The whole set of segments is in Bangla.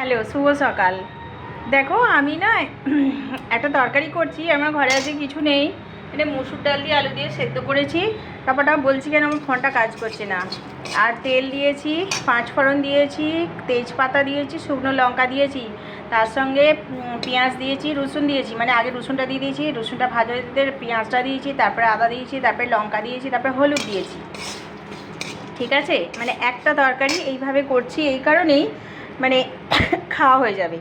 হ্যালো, শুভ সকাল। দেখো আমি না একটা তরকারি করছি, আমার ঘরে আজকে কিছু নেই। এটা মসুর ডাল দিয়ে আলু দিয়ে সেদ্ধ করেছি। তারপরটা বলছি কেন আমার ফোনটা কাজ করছে না। আর তেল দিয়েছি, 5 ফোড়ন দিয়েছি, তেজপাতা দিয়েছি, শুকনো লঙ্কা দিয়েছি, তার সঙ্গে পেঁয়াজ দিয়েছি, রসুন দিয়েছি, মানে আগে রসুনটা দিয়ে দিয়েছি, রসুনটা ভাজা হতে পেঁয়াজটা দিয়েছি, তারপরে আদা দিয়েছি, তারপরে লঙ্কা দিয়েছি, তারপরে হলুদ দিয়েছি। ঠিক আছে, মানে একটা তরকারি এইভাবে করছি এই কারণেই, মানে খাওয়া হয়ে যাবে।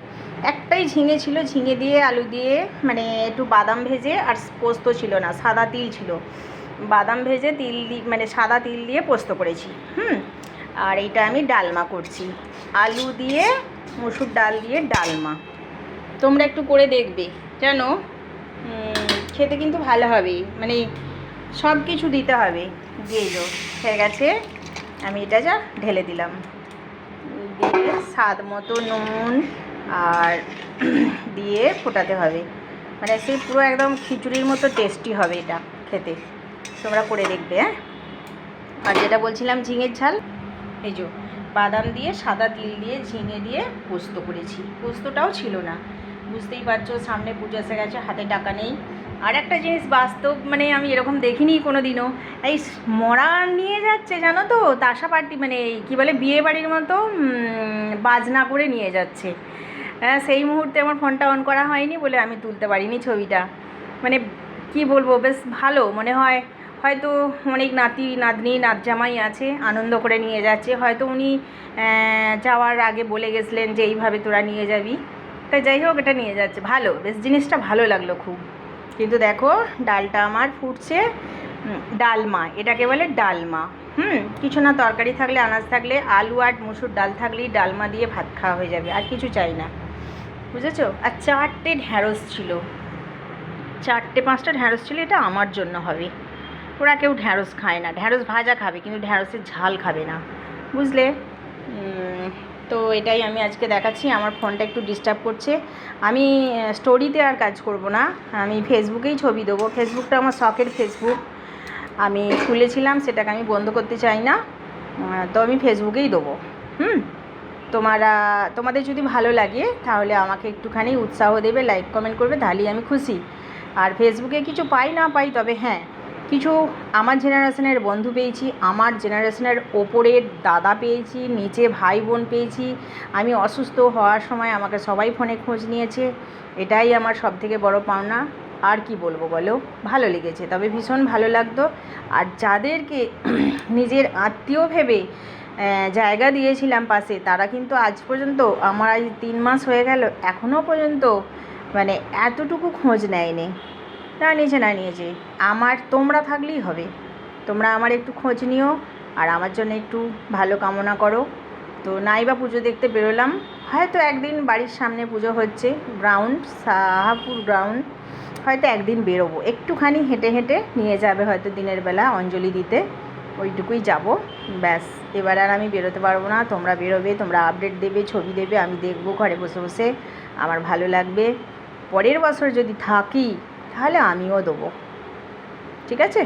একটাই ঝিঙে ছিল, ঝিঙে দিয়ে আলু দিয়ে, মানে একটু বাদাম ভেজে, আর পোস্ত ছিল না, সাদা তিল ছিল, বাদাম ভেজে তিল দিয়ে, মানে সাদা তিল দিয়ে পোস্ত করেছি। আর এইটা আমি ডালমা করছি, আলু দিয়ে মসুর ডাল দিয়ে ডালমা। তোমরা একটু করে দেখবে, জানো খেতে কিন্তু ভালো হবে, মানে সব কিছু দিতে হবে। দিয়ে হয়ে গেছে, আমি এটা যা ঢেলে দিলাম, দিয়ে স্বাদ মতো নুন আর দিয়ে ফোটাতে হবে, মানে সেই পুরো একদম খিচুড়ির মতো টেস্টি হবে এটা খেতে। তোমরা করে দেখবে। হ্যাঁ, আর যেটা বলছিলাম ঝিঙের ঝাল, এই যে বাদাম দিয়ে সাদা তিল দিয়ে ঝিঙে দিয়ে পোস্ত করেছি। পোস্তটাও ছিল না, বুঝতেই পারছো, সামনে পুজো এসে গেছে, হাতে টাকা নেই। আর একটা জিনিস বাস্তব, মানে আমি এরকম দেখিনি কোনো দিনও, এই মরা নিয়ে যাচ্ছে জানো তো, তাসা পার্টি, মানে কি বলে বিয়ে বাড়ির মতো বাজনা করে নিয়ে যাচ্ছে। হ্যাঁ, সেই মুহূর্তে আমার ফোনটা অন করা হয়নি বলে আমি তুলতে পারিনি ছবিটা। মানে কি বলবো, বেশ ভালো মনে হয়। হয়তো অনেক নাতি নাতনি নাত জামাই আছে, আনন্দ করে নিয়ে যাচ্ছে। হয়তো উনি যাওয়ার আগে বলে গেছিলেন যে এইভাবে তোরা নিয়ে যাবি, তাই যাই হোক এটা নিয়ে যাচ্ছে, ভালো, বেশ জিনিসটা ভালো লাগলো খুব। কিন্তু দেখো ডালটা আমার ফুটছে, ডালমা এটাকে বলে, ডালমা। কিছু না, তরকারি থাকলে, আনাজ থাকলে, আলু আর মুসুর ডাল থাকলেই ডালমা দিয়ে ভাত খাওয়া হয়ে যাবে, আর কিছু চাই না, বুঝেছো। আর 4টে ঢ্যাঁড়স ছিল, 4-5টা ঢ্যাঁড়স ছিল, এটা আমার জন্য হবে। ওরা কেউ ঢ্যাঁড়স খায় না, ঢ্যাঁড়স ভাজা খাবে কিন্তু ঢ্যাঁড়সের ঝাল খাবে না, বুঝলে। তো এটাই আমি আজকে দেখাচ্ছি। আমার ফোনটা একটু ডিস্টার্ব করছে। আমি স্টোরিতে আর কাজ করব না, আমি ফেসবুকেই ছবি দেবো। ফেসবুকটা আমার শখের ফেসবুক, আমি খুলেছিলাম, সেটাকে আমি বন্ধ করতে চাই না। তো আমি ফেসবুকেই দেবো। তোমাদের যদি ভালো লাগে তাহলে আমাকে একটুখানি উৎসাহ দেবে, লাইক কমেন্ট করবে, তাহলেই আমি খুশি। আর ফেসবুকে কিছু পাই না পাই, তবে হ্যাঁ, কিছু আমার জেনারেশনের বন্ধু পেয়েছি, আমার জেনারেশনের ওপরের দাদা পেয়েছি, নিচে ভাই বোন পেয়েছি। আমি অসুস্থ হওয়ার সময় আমাকে সবাই ফোনে খোঁজ নিয়েছে, এটাই আমার সবথেকে বড় পাওনা। আর কি বলবো বলো, ভালো লেগেছে, তবে ভীষণ ভালো লাগতো। আর যাদেরকে নিজের আত্মীয় ভেবে জায়গা দিয়েছিলাম পাশে, তারা কিন্তু আজ পর্যন্ত, আমার আজ 3 মাস হয়ে গেল, এখনও পর্যন্ত মানে এতটুকু খোঁজ নেয়নি। না নিয়েছে, আমার তোমরা থাকলেই হবে। তোমরা আমার একটু খোঁজ নিও, আর আমার জন্য একটু ভালো কামনা করো। তো নাইবা পুজো দেখতে বেরোলাম, হয়তো একদিন বাড়ির সামনে পুজো হচ্ছে, গ্রাউন্ড, সাহাপুর গ্রাউন্ড, হয়তো একদিন বেরোবো, একটুখানি হেঁটে হেঁটে নিয়ে যাবে হয়তো দিনের বেলা অঞ্জলি দিতে, ওইটুকুই যাব, ব্যাস। এবার আর আমি বেরোতে পারবো না। তোমরা বেরোবে, তোমরা আপডেট দেবে, ছবি দেবে, আমি দেখবো ঘরে বসে বসে, আমার ভালো লাগবে। পরের বছর যদি থাকি তাহলে আমিও দেবো, ঠিক আছে।